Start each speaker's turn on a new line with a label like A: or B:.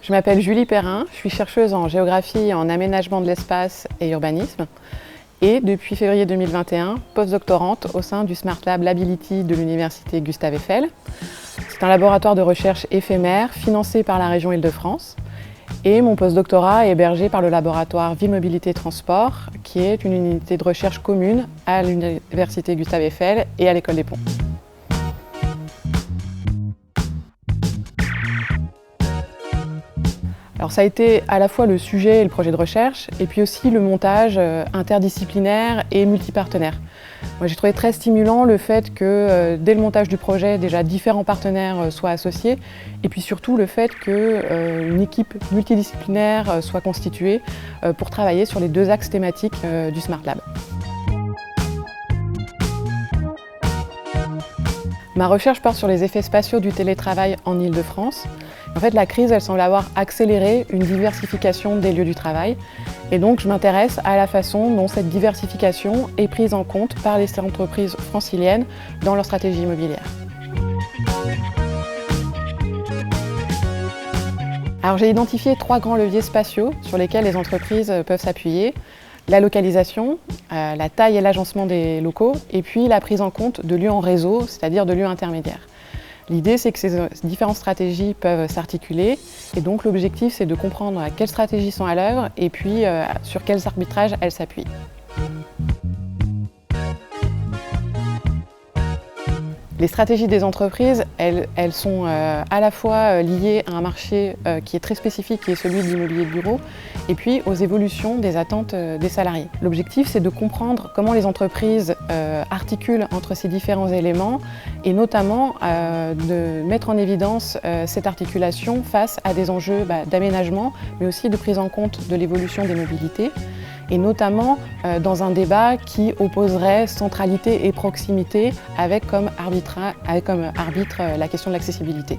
A: Je m'appelle Julie Perrin, je suis chercheuse en géographie, en aménagement de l'espace et urbanisme. Et depuis février 2021, postdoctorante au sein du Smart Lab Lability de l'université Gustave Eiffel. C'est un laboratoire de recherche éphémère financé par la région Île-de-France. Et mon postdoctorat est hébergé par le laboratoire Vie Mobilité Transport, qui est une unité de recherche commune à l'université Gustave Eiffel et à l'École des Ponts. Alors ça a été à la fois le sujet et le projet de recherche, et puis aussi le montage interdisciplinaire et multipartenaire. Moi, j'ai trouvé très stimulant le fait que dès le montage du projet, déjà différents partenaires soient associés, et puis surtout le fait qu'une équipe multidisciplinaire soit constituée pour travailler sur les deux axes thématiques du Smart Lab. Ma recherche porte sur les effets spatiaux du télétravail en Île-de-France. En fait, la crise, elle semble avoir accéléré une diversification des lieux du travail. Et donc, je m'intéresse à la façon dont cette diversification est prise en compte par les entreprises franciliennes dans leur stratégie immobilière. Alors, j'ai identifié 3 grands leviers spatiaux sur lesquels les entreprises peuvent s'appuyer. La localisation, la taille et l'agencement des locaux, et puis la prise en compte de lieux en réseau, c'est-à-dire de lieux intermédiaires. L'idée, c'est que ces différentes stratégies peuvent s'articuler, et donc l'objectif, c'est de comprendre quelles stratégies sont à l'œuvre et puis sur quels arbitrages elles s'appuient. Les stratégies des entreprises, elles sont à la fois liées à un marché qui est très spécifique, qui est celui de l'immobilier de bureau, et puis aux évolutions des attentes des salariés. L'objectif, c'est de comprendre comment les entreprises articulent entre ces différents éléments, et notamment de mettre en évidence cette articulation face à des enjeux d'aménagement, mais aussi de prise en compte de l'évolution des mobilités, et notamment dans un débat qui opposerait centralité et proximité avec comme arbitre la question de l'accessibilité.